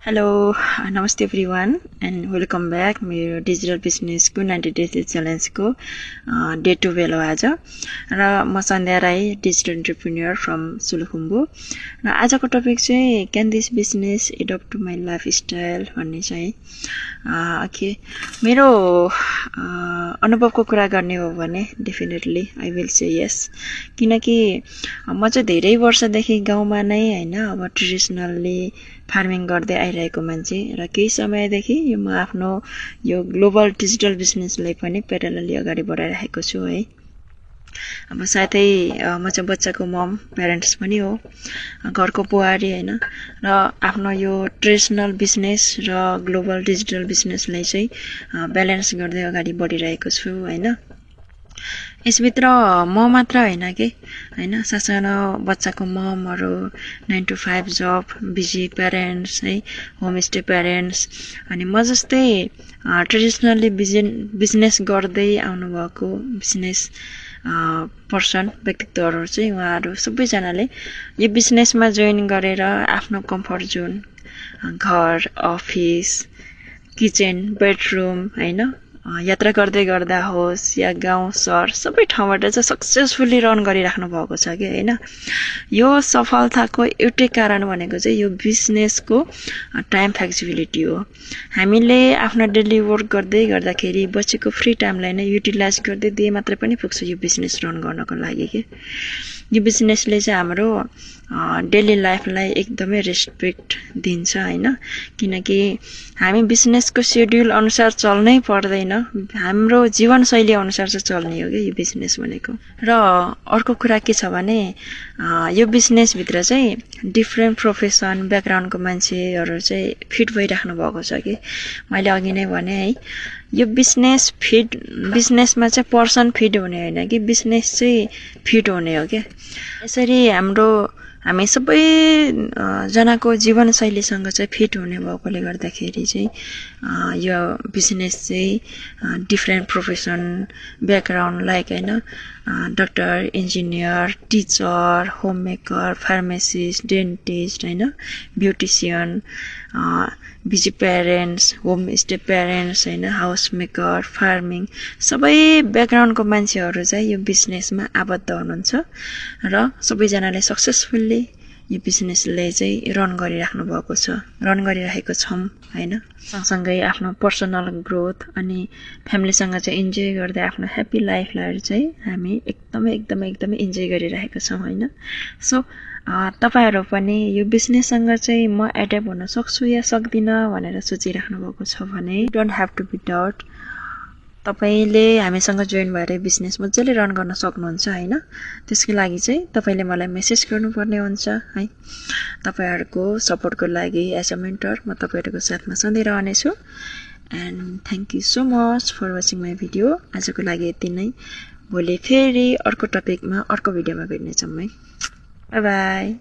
Hello, namaste everyone and welcome back मेरो digital बिजनेसको 90 days च्यालेन्जको day 12 हो आज र म Sandhya Rai digital entrepreneur from Solukhumbu र आजको टपिक चाहिँ can this business adapt to my lifestyle भन्ने चाहिँ ओके मेरो अनुभवको कुरा गर्ने हो भने definitely I will say yes किनकि म चाहिँ धेरै वर्षदेखि गाउँमा नै हैन अब ट्रेडिसनली फार्मिङ गर्दै आइरहेको मान्छे र केही समयदेखि म आफ्नो यो ग्लोबल डिजिटल बिजनेसलाई पनि प्यारलली अगाडि बढाइरहेको छु है अब साथै म चाहिँ बच्चाको मम प्यारेन्ट्स पनि हो घरको बुहारी हैन र आफ्नो यो ट्रेडिसनल बिजनेस र ग्लोबल डिजिटल बिजनेसलाई चाहिँ ब्यालेन्स गर्दै अगाडि बढिरहेको छु हैन यसभित्र म मात्र हैन के हैन सानो बच्चाको ममहरु 9 to 5 जब बिजी प्यारेन्ट्स है होमस्टे प्यारेन्ट्स अनि म जस्तै ट्रेडिसनली बिजनेस गर्दै आउनु भएको बिजनेस पर्सन व्यक्तित्वहरु चाहिँ उहाँहरु सबैजनाले यो बिजनेसमा जोइन गरेर आफ्नो कम्फर्ट जोन घर अफिस किचन बेडरुम हैन यात्रा गर्दै गर्दा होस् या गाउँ शहर सबै ठाउँबाट चाहिँ सक्सेसफुली रन गरिराख्नु भएको छ के हैन यो सफलताको एउटै कारण भनेको चाहिँ यो बिजनेसको टाइम फ्लेक्सिबिलिटी हो हामीले आफ्नो डेली वर्क गर्दै गर्दाखेरि बचेको फ्री टाइमलाई नै युटिलाइज गर्दै दिए मात्रै पनि पुग्छ यो बिजनेस रन गर्नको लागि के यो बिजनेसले चाहिँ हाम्रो डेली लाइफलाई एकदमै रेस्पेक्ट दिन्छ हैन किनकि हामी बिजनेसको शेड्युल अनुसार चल्नै पर्दैन हाम्रो जीवनशैली अनुसार चाहिँ चल्ने हो के यो बिजनेस भनेको र अर्को कुरा के छ भने यो बिजनेस भित्र चाहिँ डिफरेन्ट प्रोफेसन ब्याकग्राउन्डको मान्छेहरु चाहिँ फिट भइराख्नु भएको छ के मैले अघि नै भने है यो बिजनेसमा चाहिँ पर्सन फिट हुने हैन कि बिजनेस चाहिँ फिट हुने हो के यसरी हामी सबै जनाको जीवनशैलीसँग चाहिँ फिट हुने भएकोले गर्दाखेरि चाहिँ यो बिजनेस चाहिँ डिफरेन्ट प्रोफेसन ब्याकग्राउन्ड लाइक हैन doctor engineer teacher homemaker pharmacist dentist हैन beautician busy parents homestay parents हैन हाउस मेकर फार्मिङ सबै ब्याकग्राउन्डको मान्छेहरु चाहिँ यो बिजनेसमा आबद्ध हुनुहुन्छ र सबैजनाले सक्सेसफुली यो बिजनेसले चाहिँ रन गरिरहेको छौं हैन सँगसँगै आफ्नो पर्सनल ग्रोथ अनि फ्यामिलीसँग चाहिँ इन्जोय गर्दै आफ्नो ह्यापी लाइफलाई चाहिँ हामी एकदमै इन्जोय गरिरहेका छौं हैन सो तपाईहरु पनि यो बिजनेससँग चाहिँ म एडप्ट हुन सक्छु या सक्दिन भनेर सोचिराख्नु भएको छ भने don't have to be doubt तपाईले हामीसँग जोइन भएर बिजनेस मज्जाले रन गर्न सक्नुहुन्छ हैन त्यसको लागि चाहिँ तपाईले मलाई मेसेज गर्नुपर्ने हुन्छ है तपाईहरुको सपोर्टको लागि एज अ मेन्टर म तपाईहरुको साथमा सधैं रहने छु and thank you so much for watching my video आजको लागि यति नै भोलि फेरि अर्को टपिकमा अर्को भिडियोमा भेट्ने छौं है बाइ बाइ